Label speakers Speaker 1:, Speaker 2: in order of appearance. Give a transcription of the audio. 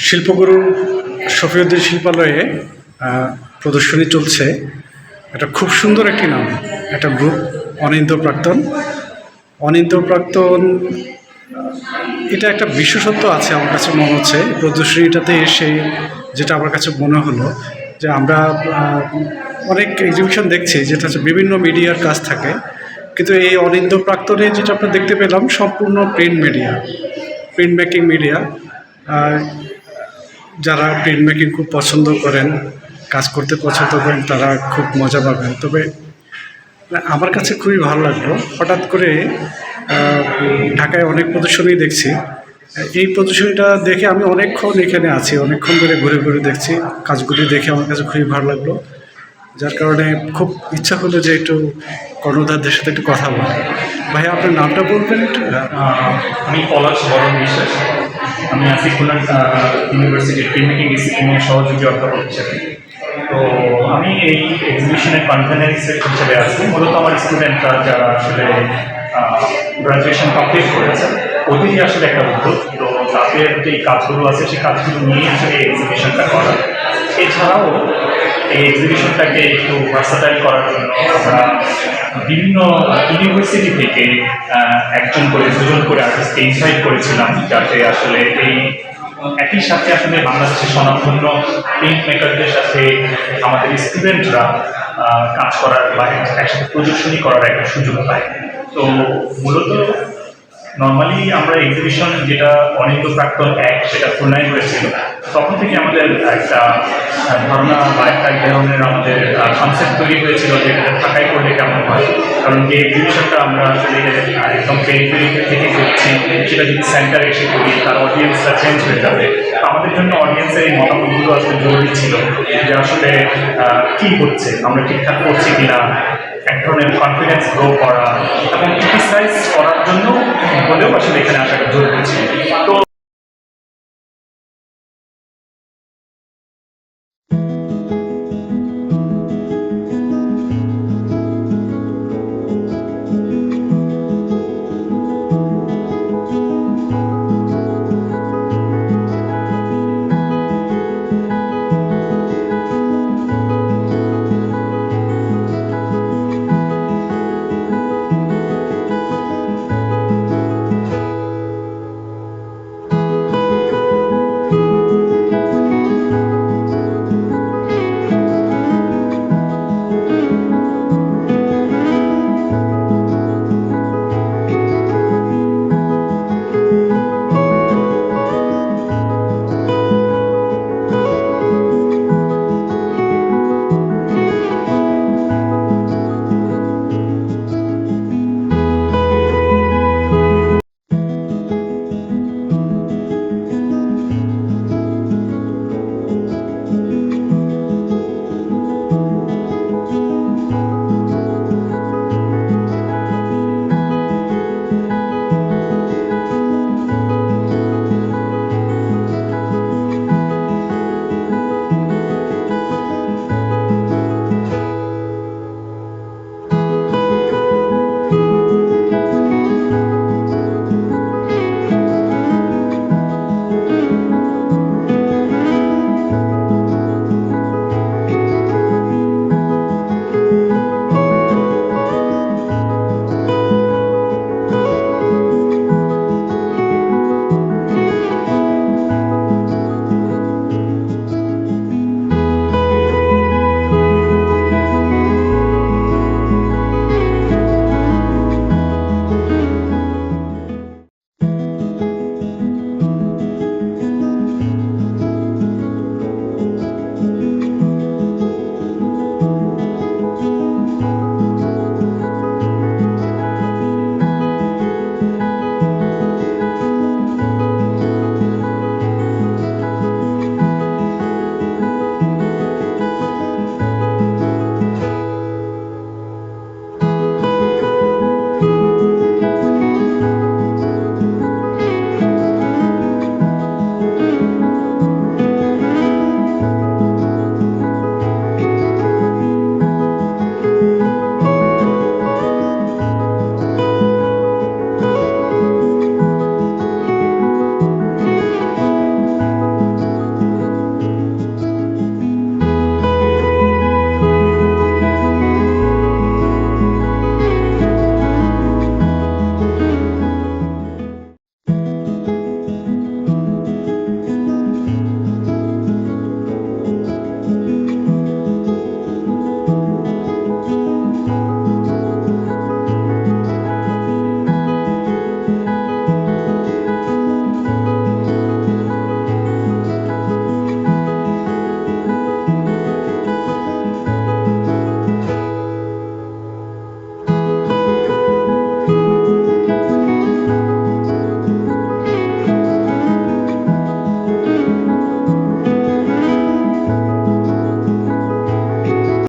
Speaker 1: শিল্পগুরু শফিউদ্দিন শিল্পালয়ে প্রদর্শনী চলছে। এটা খুব সুন্দর একটি নাম, একটা গ্রুপ অনিন্দ্য প্রাক্তন। অনিন্দ্য প্রাক্তন এটা একটা বিশেষত্ব আছে আমার কাছে মনে হচ্ছে। প্রদর্শনীটাতে এসে যেটা আমার কাছে মনে হলো যে আমরা অনেক এক্সিবিশন দেখছি যেটা হচ্ছে বিভিন্ন মিডিয়ার কাজ থাকে, কিন্তু এই অনিন্দ্য প্রাক্তনে যেটা আমরা দেখতে পেলাম সম্পূর্ণ প্রিন্ট মেকিং মিডিয়া। যারা প্রিন্ট মেকিং খুব পছন্দ করেন, কাজ করতে পছন্দ করেন, তারা খুব মজা পাবেন। তবে আমার কাছে খুবই ভালো লাগলো, হঠাৎ করে ঢাকায় অনেক প্রদর্শনী দেখছি। এই প্রদর্শনীটা দেখে আমি অনেকক্ষণ এখানে আছি, অনেকক্ষণ ধরে ঘুরে ঘুরে দেখছি। কাজগুলি দেখে আমার কাছে খুবই ভালো লাগলো, যার কারণে খুব ইচ্ছা হলো যে একটু কর্ণধারদের সাথে একটু কথা বলি। ভাইয়া, আপনার নামটা বলবেন একটু?
Speaker 2: আমি পলাশ বরণ বিশ্বাস। আমি আছি খুলনা ইউনিভার্সিটির প্রিন্ট মেকিং ডিসিপ্লিনের সহযোগী অধ্যাপক হিসেবে। তো আমি এই এক্সিবিশনের কনভেনারিসের হিসেবে আছি। মূলত আমার স্টুডেন্টরা যারা আসলে গ্রাজুয়েশন কমপ্লিট করেছে, ওদেরই আসলে একটা উদ্যোগ। তো তাদের যে কাজগুলো আছে সেই কাজগুলো নিয়ে আসলে এই এক্সিবিশনটা করা। এছাড়াও এই এক্সিবিশনটাকে একটু ভার্সাটাইল করার জন্য আমরা বিভিন্ন ইউনিভার্সিটি থেকে একজন করে দুজন করে আর্টিস্টকে ইনভাইট করেছিলাম, যাতে আসলে এই একই সাথে আসলে বাংলাদেশের স্বনামধন্য প্রিন্ট মেকারদের সাথে আমাদের স্টুডেন্টরা কাজ করার বা একসাথে প্রদর্শনী করার একটা সুযোগ পায়। তো মূলত নর্মালি আমরা এক্সিবিশন যেটা অনিন্দ্য প্রাক্তন এক, সেটা খুলনায় হয়েছিল। তখন থেকে আমাদের একটা ধারণা বা একটা ধরনের আমাদের কনসেপ্ট তৈরি হয়েছিল যে এটা ঢাকায় করলে কেমন হয়। কারণ যে এক্সিবিশনটা আমরা আসলে একদম পেরিফেরি থেকে করছি, সেটা যদি সেন্টারে এসে করি তার অডিয়েন্সটা চেঞ্জ হয়ে যাবে। আমাদের জন্য অডিয়েন্সের এই মতামতগুলো আসলে জরুরি ছিল, যে আসলে কী হচ্ছে, আমরা ঠিকঠাক করছি কিনা, এক ধরনের কনফিডেন্স গ্রো করা,